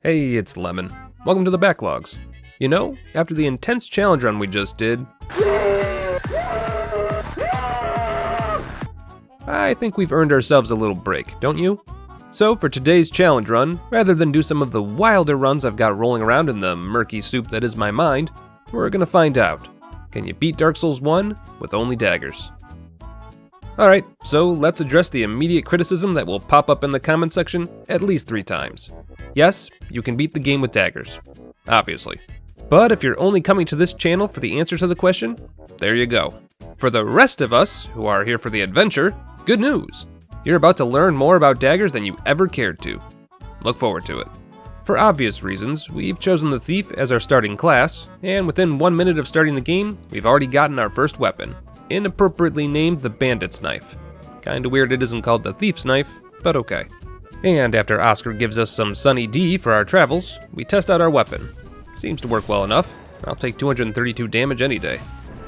Hey, it's Lemon. Welcome to the Backlogs. You know, after the intense challenge run we just did, I think we've earned ourselves a little break, don't you? So for today's challenge run, rather than do some of the wilder runs I've got rolling around in the murky soup that is my mind, we're gonna find out. Can you beat Dark Souls 1 with only daggers? Alright, so let's address the immediate criticism that will pop up in the comment section at least 3 times. Yes, you can beat the game with daggers. Obviously. But if you're only coming to this channel for the answer to the question, there you go. For the rest of us, who are here for the adventure, good news! You're about to learn more about daggers than you ever cared to. Look forward to it. For obvious reasons, we've chosen the Thief as our starting class, and within 1 minute of starting the game, we've already gotten our first weapon, inappropriately named the Bandit's Knife. Kinda weird it isn't called the Thief's Knife, but okay. And after Oscar gives us some Sunny D for our travels, we test out our weapon. Seems to work well enough. I'll take 232 damage any day.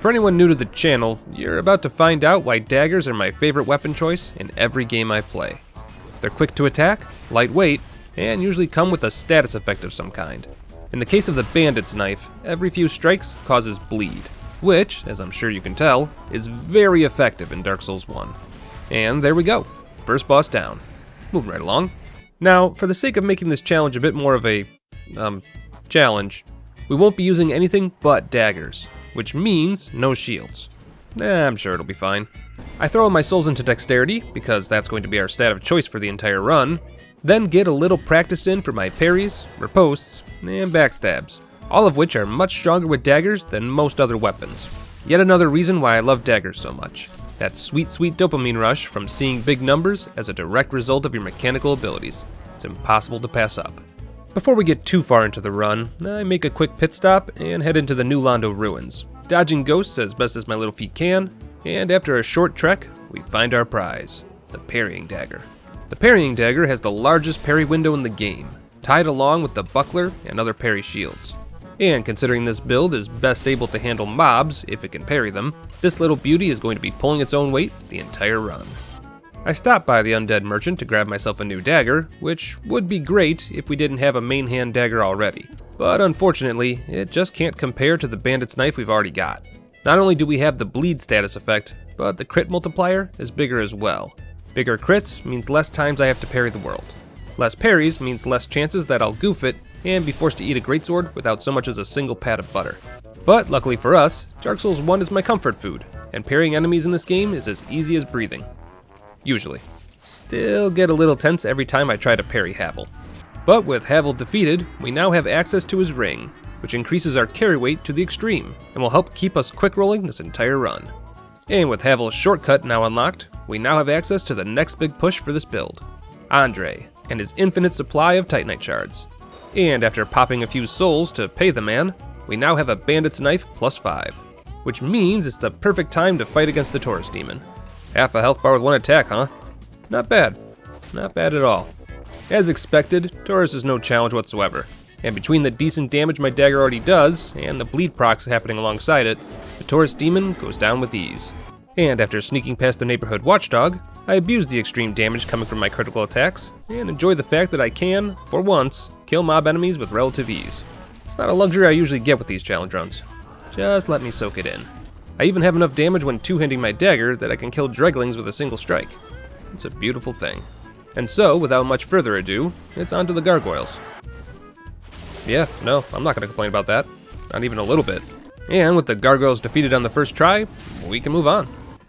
For anyone new to the channel, you're about to find out why daggers are my favorite weapon choice in every game I play. They're quick to attack, lightweight, and usually come with a status effect of some kind. In the case of the Bandit's Knife, every few strikes causes bleed, which, as I'm sure you can tell, is very effective in Dark Souls 1. And there we go, first boss down. Moving right along. Now, for the sake of making this challenge a bit more of a, challenge, we won't be using anything but daggers, which means no shields. I'm sure it'll be fine. I throw my souls into dexterity, because that's going to be our stat of choice for the entire run, then get a little practice in for my parries, ripostes, and backstabs, all of which are much stronger with daggers than most other weapons. Yet another reason why I love daggers so much. That sweet, sweet dopamine rush from seeing big numbers as a direct result of your mechanical abilities. It's impossible to pass up. Before we get too far into the run, I make a quick pit stop and head into the New Londo ruins, dodging ghosts as best as my little feet can, and after a short trek, we find our prize, the parrying dagger. The parrying dagger has the largest parry window in the game, tied along with the buckler and other parry shields. And considering this build is best able to handle mobs, if it can parry them, this little beauty is going to be pulling its own weight the entire run. I stopped by the undead merchant to grab myself a new dagger, which would be great if we didn't have a main hand dagger already. But unfortunately, it just can't compare to the Bandit's Knife we've already got. Not only do we have the bleed status effect, but the crit multiplier is bigger as well. Bigger crits means less times I have to parry the world. Less parries means less chances that I'll goof it and be forced to eat a greatsword without so much as a single pat of butter. But luckily for us, Dark Souls 1 is my comfort food, and parrying enemies in this game is as easy as breathing. Usually. Still get a little tense every time I try to parry Havel. But with Havel defeated, we now have access to his ring, which increases our carry weight to the extreme, and will help keep us quick rolling this entire run. And with Havel's shortcut now unlocked, we now have access to the next big push for this build, Andre, and his infinite supply of Titanite shards. And after popping a few souls to pay the man, we now have a Bandit's Knife +5, which means it's the perfect time to fight against the Taurus demon. Half a health bar with 1 attack, huh? Not bad. Not bad at all. As expected, Taurus is no challenge whatsoever, and between the decent damage my dagger already does, and the bleed procs happening alongside it, the Taurus demon goes down with ease. And after sneaking past the neighborhood watchdog, I abuse the extreme damage coming from my critical attacks, and enjoy the fact that I can, for once, kill mob enemies with relative ease. It's not a luxury I usually get with these challenge runs. Just let me soak it in. I even have enough damage when two-handing my dagger that I can kill dreglings with a single strike. It's a beautiful thing. And so, without much further ado, it's on to the gargoyles. Yeah, no, I'm not gonna complain about that. Not even a little bit. And with the gargoyles defeated on the first try, we can move on.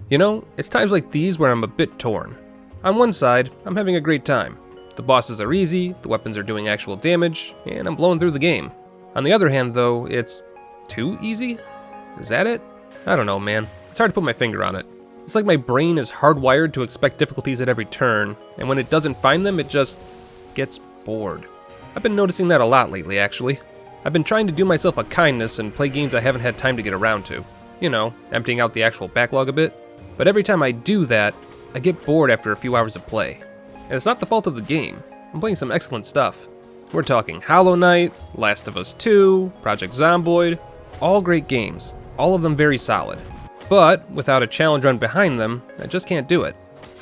You know, it's times like these where I'm a bit torn. On one side, I'm having a great time. The bosses are easy, the weapons are doing actual damage, and I'm blowing through the game. On the other hand though, it's too easy? Is that it? I don't know, man. It's hard to put my finger on it. It's like my brain is hardwired to expect difficulties at every turn, and when it doesn't find them, it just gets bored. I've been noticing that a lot lately, actually. I've been trying to do myself a kindness and play games I haven't had time to get around to. You know, emptying out the actual backlog a bit. But every time I do that, I get bored after a few hours of play. And it's not the fault of the game. I'm playing some excellent stuff. We're talking Hollow Knight, Last of Us 2, Project Zomboid, all great games, all of them very solid. But without a challenge run behind them, I just can't do it.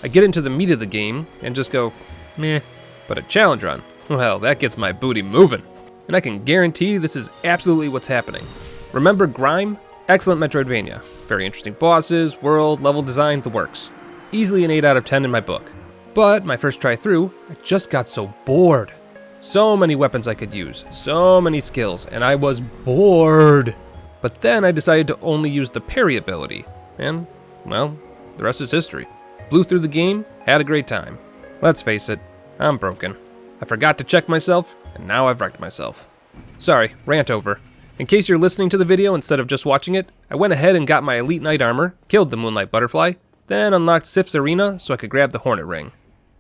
I get into the meat of the game and just go, meh. But a challenge run, Well, that gets my booty moving. And I can guarantee this is absolutely what's happening. Remember Grime? Excellent Metroidvania. Very interesting bosses, world, level design, the works. Easily an 8 out of 10 in my book. But my first try through, I just got so bored. So many weapons I could use, so many skills, and I was bored. But then I decided to only use the parry ability, and, well, the rest is history. Blew through the game, had a great time. Let's face it, I'm broken. I forgot to check myself, and now I've wrecked myself. Sorry, rant over. In case you're listening to the video instead of just watching it, I went ahead and got my Elite Knight armor, killed the Moonlight Butterfly, then unlocked Sif's Arena so I could grab the Hornet Ring.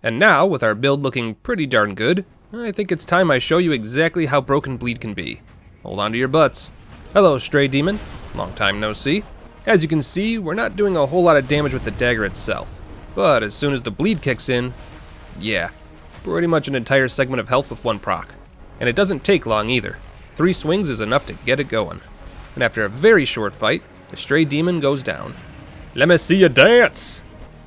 And now, with our build looking pretty darn good, I think it's time I show you exactly how broken bleed can be. Hold on to your butts. Hello, Stray Demon. Long time no see. As you can see, we're not doing a whole lot of damage with the dagger itself. But as soon as the bleed kicks in, yeah, pretty much an entire segment of health with one proc. And it doesn't take long either. 3 swings is enough to get it going. And after a very short fight, the Stray Demon goes down. Let me see you dance!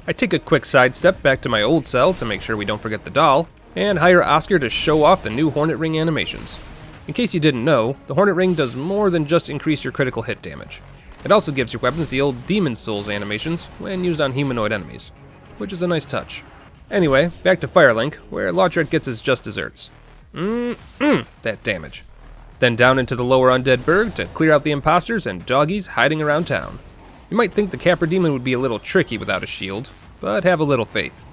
I take a quick sidestep back to my old cell to make sure we don't forget the doll, and hire Oscar to show off the new Hornet Ring animations. In case you didn't know, the Hornet Ring does more than just increase your critical hit damage. It also gives your weapons the old Demon Souls animations when used on humanoid enemies, which is a nice touch. Anyway, back to Firelink, where Lautrec gets his just desserts. That damage. Then down into the lower Undead Burg to clear out the imposters and doggies hiding around town. You might think the Capra Demon would be a little tricky without a shield, but have a little faith.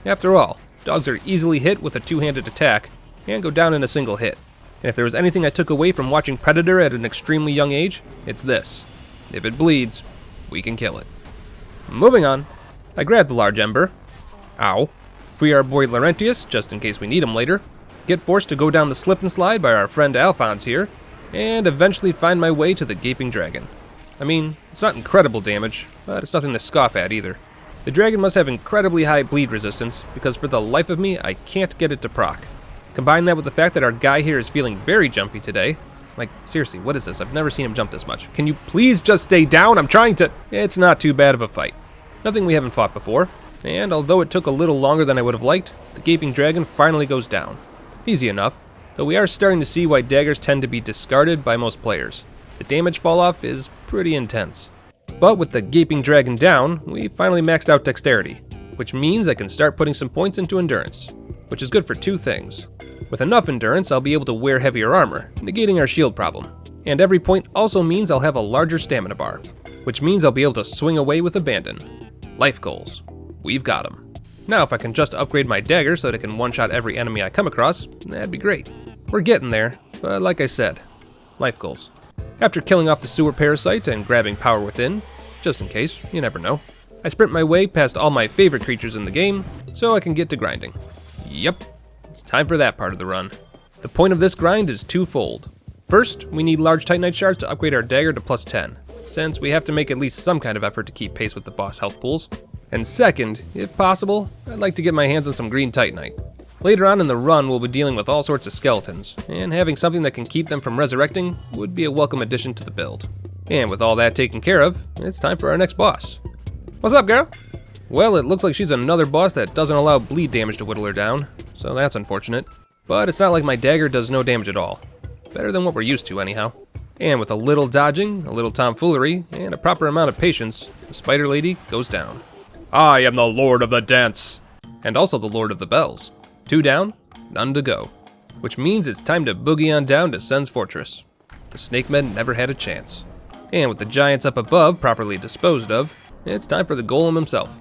After all, dogs are easily hit with a two-handed attack and go down in a single hit. And if there was anything I took away from watching Predator at an extremely young age, it's this. If it bleeds, we can kill it. Moving on. I grab the large ember. Ow. Free our boy Laurentius, just in case we need him later. Get forced to go down the slip and slide by our friend Alphonse here, and eventually find my way to the Gaping Dragon. I mean, it's not incredible damage, but it's nothing to scoff at either. The dragon must have incredibly high bleed resistance, because for the life of me, I can't get it to proc. Combine that with the fact that our guy here is feeling very jumpy today. Like, seriously, what is this? I've never seen him jump this much. Can you please just stay down? I'm trying to... It's not too bad of a fight. Nothing we haven't fought before, and although it took a little longer than I would have liked, the Gaping Dragon finally goes down. Easy enough, though we are starting to see why daggers tend to be discarded by most players. The damage fall-off is pretty intense. But with the Gaping Dragon down, we finally maxed out dexterity, which means I can start putting some points into endurance, which is good for 2 things. With enough endurance, I'll be able to wear heavier armor, negating our shield problem. And every point also means I'll have a larger stamina bar, which means I'll be able to swing away with abandon. Life goals. We've got them. Now if I can just upgrade my dagger so that it can one-shot every enemy I come across, that'd be great. We're getting there, but like I said, life goals. After killing off the sewer parasite and grabbing power within, just in case, you never know, I sprint my way past all my favorite creatures in the game so I can get to grinding. Yep, it's time for that part of the run. The point of this grind is twofold. First, we need large Titanite shards to upgrade our dagger to plus 10, since we have to make at least some kind of effort to keep pace with the boss health pools. And second, if possible, I'd like to get my hands on some green Titanite. Later on in the run, we'll be dealing with all sorts of skeletons, and having something that can keep them from resurrecting would be a welcome addition to the build. And with all that taken care of, it's time for our next boss. What's up, girl? Well, it looks like she's another boss that doesn't allow bleed damage to whittle her down, so that's unfortunate. But it's not like my dagger does no damage at all. Better than what we're used to, anyhow. And with a little dodging, a little tomfoolery, and a proper amount of patience, the Spider Lady goes down. I am the Lord of the Dance! And also the Lord of the Bells. 2 down, none to go. Which means it's time to boogie on down to Sen's Fortress. The Snake Men never had a chance. And with the giants up above properly disposed of, it's time for the Golem himself.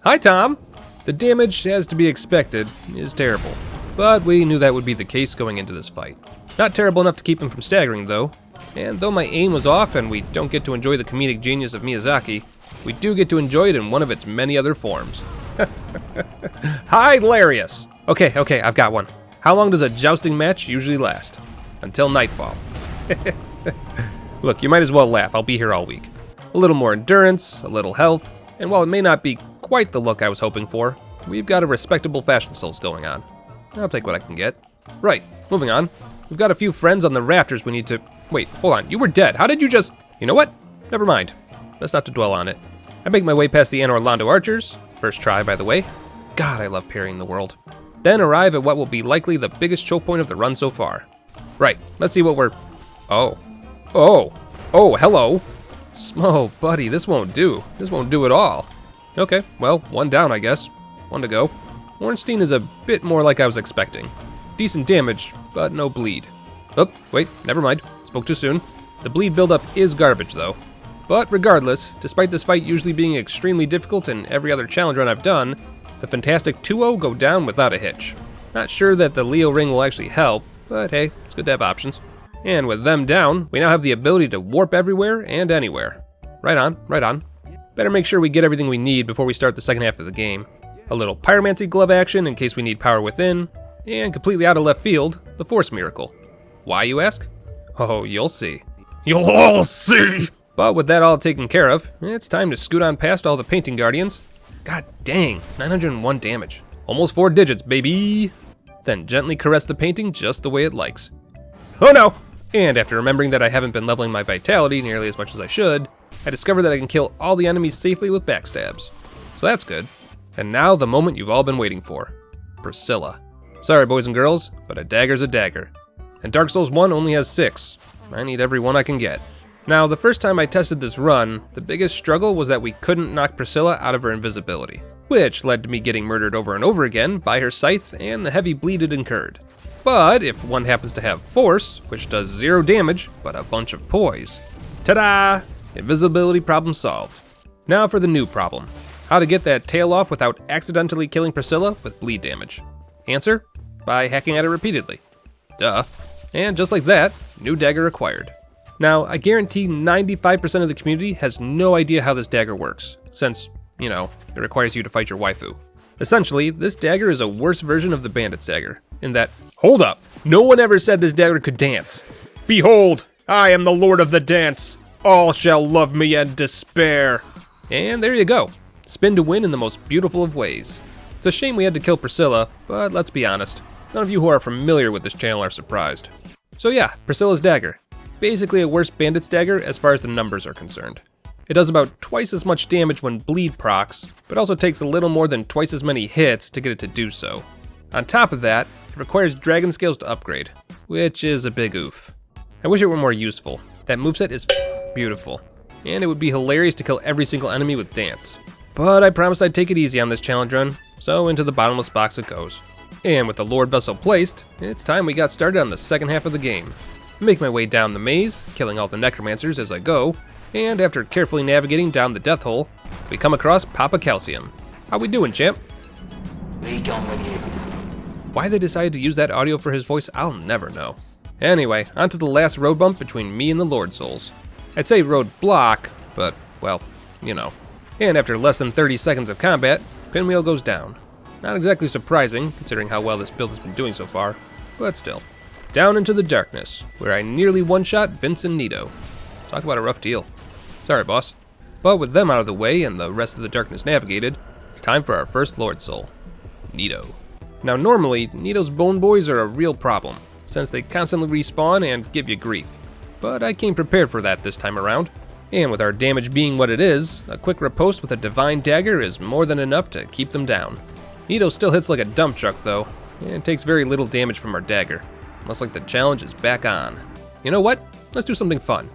Hi, Tom! The damage, as to be expected, is terrible. But we knew that would be the case going into this fight. Not terrible enough to keep him from staggering, though. And though my aim was off and we don't get to enjoy the comedic genius of Miyazaki, we do get to enjoy it in one of its many other forms. Hilarious! Okay, I've got one. How long does a jousting match usually last? Until nightfall. Look, you might as well laugh, I'll be here all week. A little more endurance, a little health, and while it may not be quite the look I was hoping for, we've got a respectable fashion souls going on. I'll take what I can get. Right, moving on. We've got a few friends on the rafters we need to... Wait, hold on, you were dead. How did you just... You know what? Never mind. Best not to dwell on it. I make my way past the Anor Londo archers. First try, by the way. God, I love parrying the world. then arrive at what will be likely the biggest choke point of the run so far. Right, let's see what we're... Oh, hello. Smo, buddy, this won't do. This won't do at all. Okay, well, one down, I guess. One to go. Ornstein is a bit more like I was expecting. Decent damage, but no bleed. Oh, wait, never mind. Spoke too soon. The bleed buildup is garbage, though. But regardless, despite this fight usually being extremely difficult in every other challenge run I've done, the fantastic 2-0 go down without a hitch. Not sure that the Leo ring will actually help, but hey, it's good to have options. And with them down, we now have the ability to warp everywhere and anywhere. Right on, right on. Better make sure we get everything we need before we start the second half of the game. A little pyromancy glove action in case we need power within, and completely out of left field, the force miracle. Why, you ask? Oh, you'll see. You'll all see! But with that all taken care of, it's time to scoot on past all the painting guardians. God dang, 901 damage. Almost 4 digits, baby! Then gently caress the painting just the way it likes. Oh no! And after remembering that I haven't been leveling my vitality nearly as much as I should, I discovered that I can kill all the enemies safely with backstabs. So that's good. And now the moment you've all been waiting for. Priscilla. Sorry boys and girls, but a dagger's a dagger. And Dark Souls 1 only has 6. I need every one I can get. Now, the first time I tested this run, the biggest struggle was that we couldn't knock Priscilla out of her invisibility, which led to me getting murdered over and over again by her scythe and the heavy bleed it incurred. But if one happens to have force, which does 0 damage, but a bunch of poise, ta-da! Invisibility problem solved. Now for the new problem. How to get that tail off without accidentally killing Priscilla with bleed damage. Answer? By hacking at it repeatedly. Duh. And just like that, new dagger acquired. Now, I guarantee 95% of the community has no idea how this dagger works, since, you know, it requires you to fight your waifu. Essentially, this dagger is a worse version of the bandit's dagger, in that, hold up, no one ever said this dagger could dance. Behold, I am the lord of the dance. All shall love me and despair. And there you go. Spin to win in the most beautiful of ways. It's a shame we had to kill Priscilla, but let's be honest, none of you who are familiar with this channel are surprised. So yeah, Priscilla's dagger. Basically a worse bandit's dagger as far as the numbers are concerned. It does about twice as much damage when bleed procs, but also takes a little more than twice as many hits to get it to do so. On top of that, it requires dragon scales to upgrade, which is a big oof. I wish it were more useful. That moveset is beautiful, and it would be hilarious to kill every single enemy with dance. But I promised I'd take it easy on this challenge run, so into the bottomless box it goes. And with the Lord Vessel placed, it's time we got started on the second half of the game. I make my way down the maze, killing all the necromancers as I go, and after carefully navigating down the death hole, we come across Papa Calcium. How we doing, champ? Be gone with you. Why they decided to use that audio for his voice, I'll never know. Anyway, onto the last road bump between me and the Lord Souls. I'd say road block, but, well, you know. And after less than 30 seconds of combat, Pinwheel goes down. Not exactly surprising, considering how well this build has been doing so far, but still. Down into the darkness, where I nearly one-shot Vince and Nito. Talk about a rough deal. Sorry, boss. But with them out of the way and the rest of the darkness navigated, it's time for our first Lord Soul, Nito. Now normally, Nito's bone boys are a real problem, since they constantly respawn and give you grief. But I came prepared for that this time around. And with our damage being what it is, a quick riposte with a divine dagger is more than enough to keep them down. Nito still hits like a dump truck though, and takes very little damage from our dagger. Looks like the challenge is back on. You know what? Let's do something fun.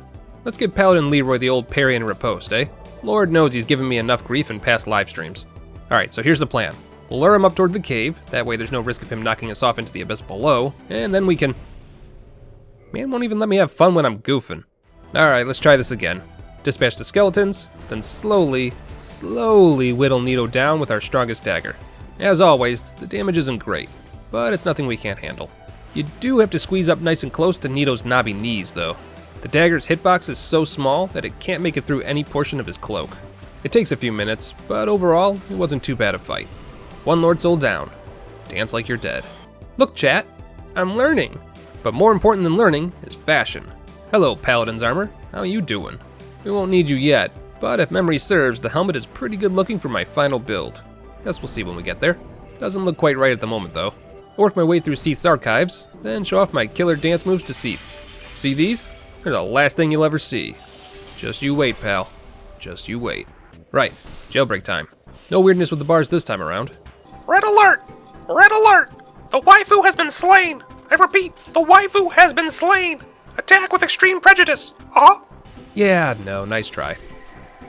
Let's give Paladin Leroy the old parry and riposte, eh? Lord knows he's given me enough grief in past live streams. Alright, so here's the plan. We'll lure him up toward the cave, that way there's no risk of him knocking us off into the abyss below, and then we can... Man won't even let me have fun when I'm goofing. Alright, let's try this again. Dispatch the skeletons, then slowly whittle Nito down with our strongest dagger. As always, the damage isn't great, but it's nothing we can't handle. You do have to squeeze up nice and close to Nito's knobby knees though. The dagger's hitbox is so small that it can't make it through any portion of his cloak. It takes a few minutes, but overall, it wasn't too bad a fight. One Lord Soul down. Dance like you're dead. Look chat, I'm learning. But more important than learning is fashion. Hello Paladin's armor, how you doing? We won't need you yet, but if memory serves, the helmet is pretty good looking for my final build. Guess we'll see when we get there. Doesn't look quite right at the moment though. I'll work my way through Seath's archives, then show off my killer dance moves to Seath. See these? They're the last thing you'll ever see. Just you wait, pal. Just you wait. Right, jailbreak time. No weirdness with the bars this time around. Red alert! Red alert! The waifu has been slain! I repeat, the waifu has been slain! Attack with extreme prejudice! Yeah, no, nice try.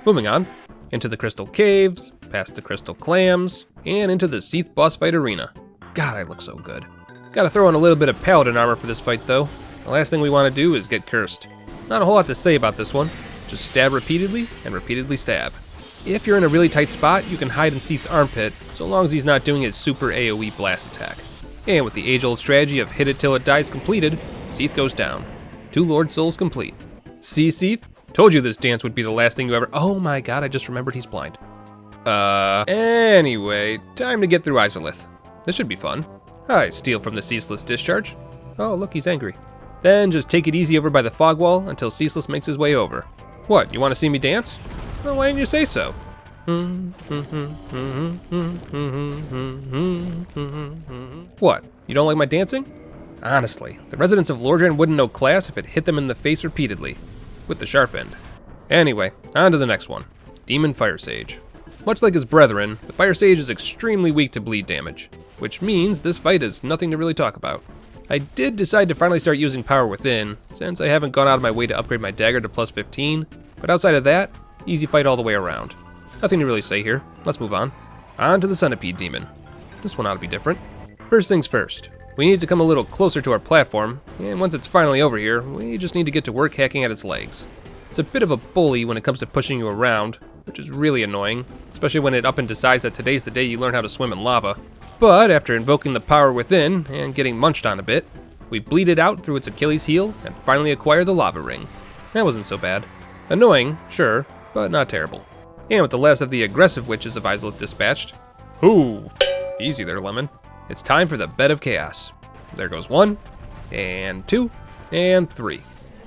Moving on. Into the crystal caves, past the crystal clams, and into the Seath boss fight arena. God, I look so good. Gotta throw in a little bit of paladin armor for this fight though. The last thing we want to do is get cursed. Not a whole lot to say about this one. Just stab repeatedly, and repeatedly stab. If you're in a really tight spot, you can hide in Seath's armpit, so long as he's not doing his super AoE blast attack. And with the age-old strategy of hit it till it dies completed, Seath goes down. 2 Lord Souls complete. See, Seath? Told you this dance would be the last thing you ever— oh my god, I just remembered he's blind. Anyway, time to get through Izalith. This should be fun. I steal from the Ceaseless Discharge. Oh, look, he's angry. Then just take it easy over by the fog wall until Ceaseless makes his way over. What, you want to see me dance? Well, why didn't you say so? What, you don't like my dancing? Honestly, the residents of Lordran wouldn't know class if it hit them in the face repeatedly. With the sharp end. Anyway, on to the next one. Demon Fire Sage. Much like his brethren, the Fire Sage is extremely weak to bleed damage, which means this fight is nothing to really talk about. I did decide to finally start using Power Within, since I haven't gone out of my way to upgrade my dagger to plus 15, but outside of that, easy fight all the way around. Nothing to really say here. Let's move on. On to the Centipede Demon. This one ought to be different. First things first. We need to come a little closer to our platform, and once it's finally over here, we just need to get to work hacking at its legs. It's a bit of a bully when it comes to pushing you around, which is really annoying, especially when it up and decides that today's the day you learn how to swim in lava. But after invoking the Power Within and getting munched on a bit, we bleed it out through its Achilles heel and finally acquire the lava ring. That wasn't so bad. Annoying, sure, but not terrible. And with the last of the aggressive witches of Izalith dispatched, ooh, easy there, Lemon. It's time for the Bed of Chaos. There goes 1, and 2, and 3.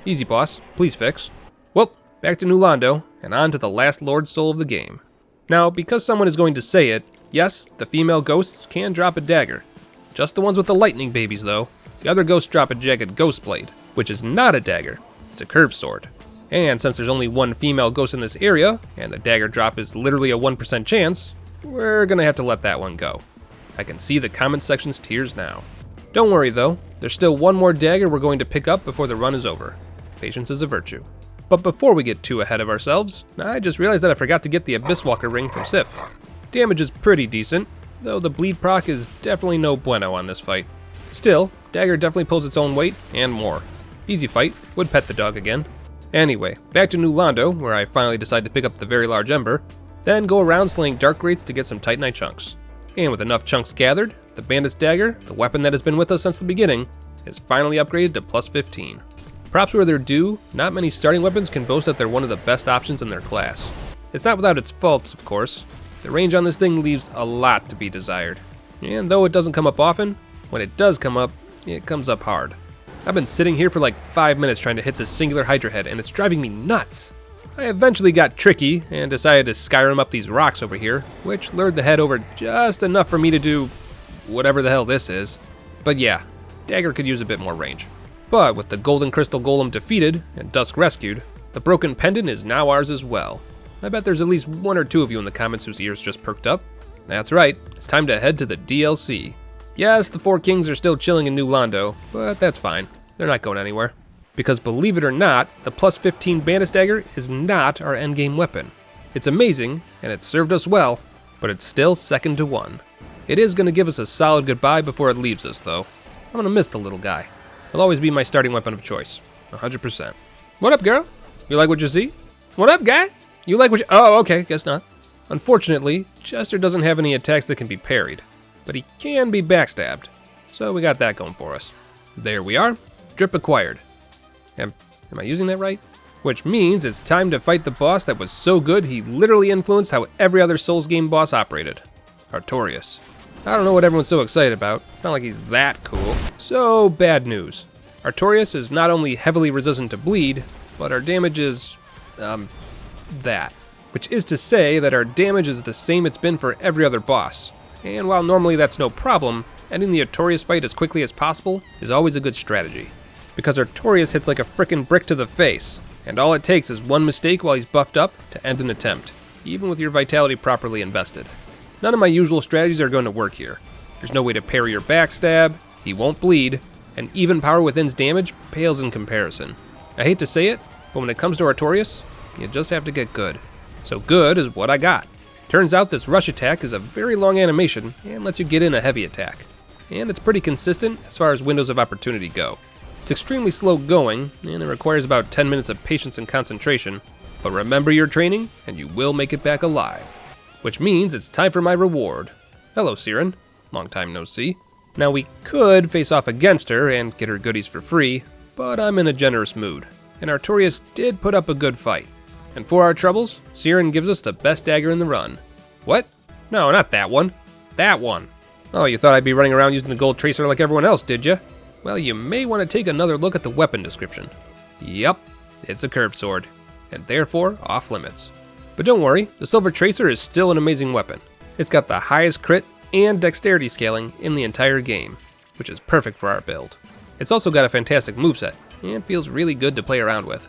Easy, boss. Please fix. Well, back to New Londo, and on to the last Lord Soul of the game. Now, because someone is going to say it, yes, the female ghosts can drop a dagger. Just the ones with the lightning babies, though. The other ghosts drop a jagged ghost blade, which is not a dagger. It's a curved sword. And since there's only one female ghost in this area, and the dagger drop is literally a 1% chance, we're gonna have to let that one go. I can see the comment section's tears now. Don't worry though, there's still one more dagger we're going to pick up before the run is over. Patience is a virtue. But before we get too ahead of ourselves, I just realized that I forgot to get the Abyss Walker ring from Sif. Damage is pretty decent, though the bleed proc is definitely no bueno on this fight. Still, dagger definitely pulls its own weight, and more. Easy fight, would pet the dog again. Anyway, back to New Londo, where I finally decide to pick up the very large ember, then go around slaying dark grates to get some Titanite chunks. And with enough chunks gathered, the Bandit's Dagger, the weapon that has been with us since the beginning, is finally upgraded to plus 15. Props where they're due, not many starting weapons can boast that they're one of the best options in their class. It's not without its faults, of course. The range on this thing leaves a lot to be desired. And though it doesn't come up often, when it does come up, it comes up hard. I've been sitting here for like 5 minutes trying to hit this singular Hydra head, and it's driving me nuts. I eventually got tricky and decided to Skyrim up these rocks over here, which lured the head over just enough for me to do whatever the hell this is. But yeah, dagger could use a bit more range. But with the Golden Crystal Golem defeated and Dusk rescued, the broken pendant is now ours as well. I bet there's at least 1 or 2 of you in the comments whose ears just perked up. That's right, it's time to head to the DLC. Yes, the 4 kings are still chilling in New Londo, but that's fine. They're not going anywhere. Because believe it or not, the plus 15 Bandit's Dagger is not our endgame weapon. It's amazing, and it served us well, but it's still second to one. It is going to give us a solid goodbye before it leaves us, though. I'm going to miss the little guy. He'll always be my starting weapon of choice. 100%. What up, girl? You like what you see? What up, guy? You like what you— oh, okay, guess not. Unfortunately, Chester doesn't have any attacks that can be parried, but he can be backstabbed. So we got that going for us. There we are. Drip acquired. Am I using that right? Which means it's time to fight the boss that was so good he literally influenced how every other Souls game boss operated. Artorias. I don't know what everyone's so excited about. It's not like he's that cool. So, bad news. Artorias is not only heavily resistant to bleed, but our damage is, that. Which is to say that our damage is the same it's been for every other boss. And while normally that's no problem, ending the Artorias fight as quickly as possible is always a good strategy. Because Artorias hits like a frickin' brick to the face, and all it takes is one mistake while he's buffed up to end an attempt, even with your vitality properly invested. None of my usual strategies are going to work here. There's no way to parry or backstab, he won't bleed, and even Power Within's damage pales in comparison. I hate to say it, but when it comes to Artorias, you just have to get good. So good is what I got. Turns out this rush attack is a very long animation and lets you get in a heavy attack. And it's pretty consistent as far as windows of opportunity go. It's extremely slow going, and it requires about 10 minutes of patience and concentration, but remember your training and you will make it back alive. Which means it's time for my reward. Hello, Siren. Long time no see. Now we could face off against her and get her goodies for free, but I'm in a generous mood, and Artorias did put up a good fight. And for our troubles, Siren gives us the best dagger in the run. What? No, not that one. That one. Oh, you thought I'd be running around using the gold tracer like everyone else, did you? Well, you may want to take another look at the weapon description. Yup, it's a curved sword, and therefore off limits. But don't worry, the silver tracer is still an amazing weapon. It's got the highest crit and dexterity scaling in the entire game, which is perfect for our build. It's also got a fantastic moveset, and feels really good to play around with.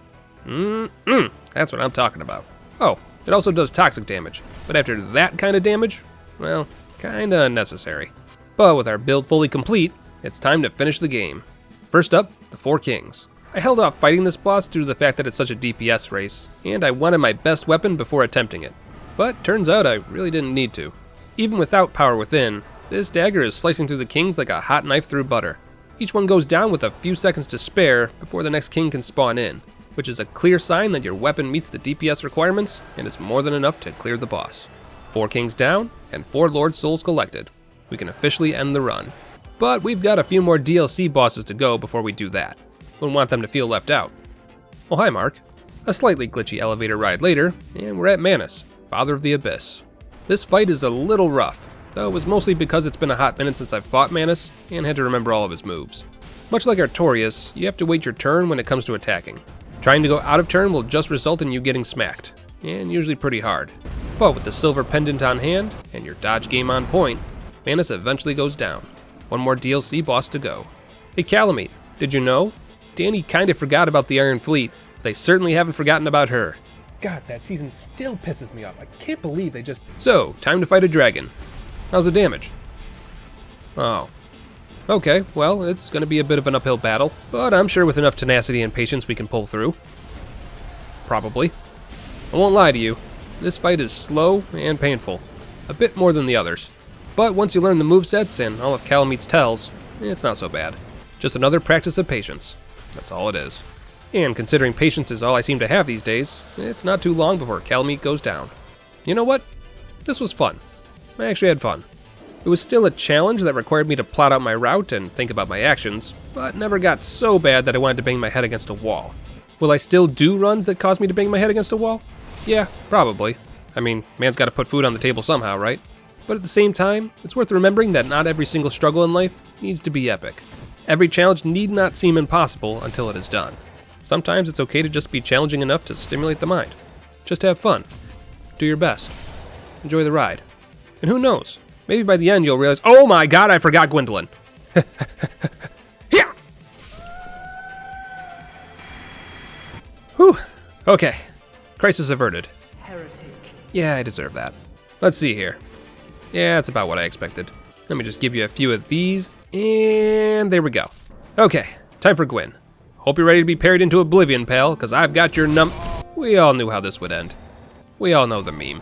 That's what I'm talking about. Oh, it also does toxic damage, but after that kind of damage, well, kinda unnecessary. But with our build fully complete, it's time to finish the game. First up, the Four Kings. I held off fighting this boss due to the fact that it's such a DPS race, and I wanted my best weapon before attempting it. But turns out I really didn't need to. Even without Power Within, this dagger is slicing through the kings like a hot knife through butter. Each one goes down with a few seconds to spare before the next king can spawn in, which is a clear sign that your weapon meets the DPS requirements and is more than enough to clear the boss. 4 kings down, and 4 Lord Souls collected. We can officially end the run. But we've got a few more DLC bosses to go before we do that. Wouldn't want them to feel left out. Well, hi Mark. A slightly glitchy elevator ride later, and we're at Manus, Father of the Abyss. This fight is a little rough, though it was mostly because it's been a hot minute since I've fought Manus and had to remember all of his moves. Much like Artorias, you have to wait your turn when it comes to attacking. Trying to go out of turn will just result in you getting smacked, and usually pretty hard. But with the silver pendant on hand, and your dodge game on point, Manus eventually goes down. One more DLC boss to go. Hey Calamite, did you know? Danny kinda forgot about the Iron Fleet, but they certainly haven't forgotten about her. God, that season still pisses me off. I can't believe they just... So, time to fight a dragon. How's the damage? Oh. Okay, well, it's gonna be a bit of an uphill battle, but I'm sure with enough tenacity and patience we can pull through. Probably. I won't lie to you, this fight is slow and painful. A bit more than the others. But once you learn the movesets and all of Calamite's tells, it's not so bad. Just another practice of patience. That's all it is. And considering patience is all I seem to have these days, it's not too long before Calamite goes down. You know what? This was fun. I actually had fun. It was still a challenge that required me to plot out my route and think about my actions, but never got so bad that I wanted to bang my head against a wall. Will I still do runs that cause me to bang my head against a wall? Yeah, probably. I mean, man's gotta put food on the table somehow, right? But at the same time, it's worth remembering that not every single struggle in life needs to be epic. Every challenge need not seem impossible until it is done. Sometimes it's okay to just be challenging enough to stimulate the mind. Just have fun. Do your best. Enjoy the ride. And who knows? Maybe by the end you'll realize, oh my god, I forgot Gwendolyn. Yeah. Whew. Okay. Crisis averted. Heretic. Yeah, I deserve that. Let's see here. Yeah, that's about what I expected. Let me just give you a few of these, and there we go. Okay, time for Gwen. Hope you're ready to be parried into oblivion, pal, because I've got your We all knew how this would end. We all know the meme.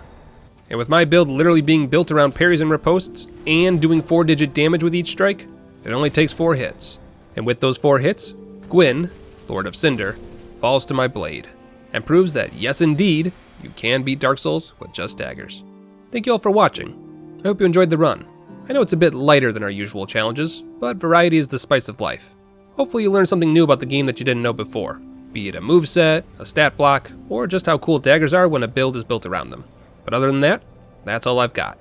And with my build literally being built around parries and riposts, and doing 4-digit damage with each strike, it only takes 4 hits. And with those 4 hits, Gwyn, Lord of Cinder, falls to my blade, and proves that yes indeed, you can beat Dark Souls with just daggers. Thank you all for watching. I hope you enjoyed the run. I know it's a bit lighter than our usual challenges, but variety is the spice of life. Hopefully you learned something new about the game that you didn't know before, be it a moveset, a stat block, or just how cool daggers are when a build is built around them. But other than that, that's all I've got.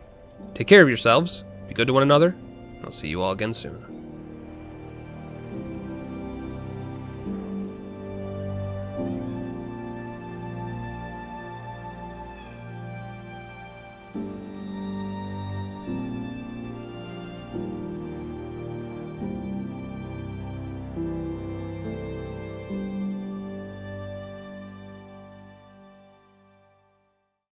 Take care of yourselves, be good to one another, and I'll see you all again soon.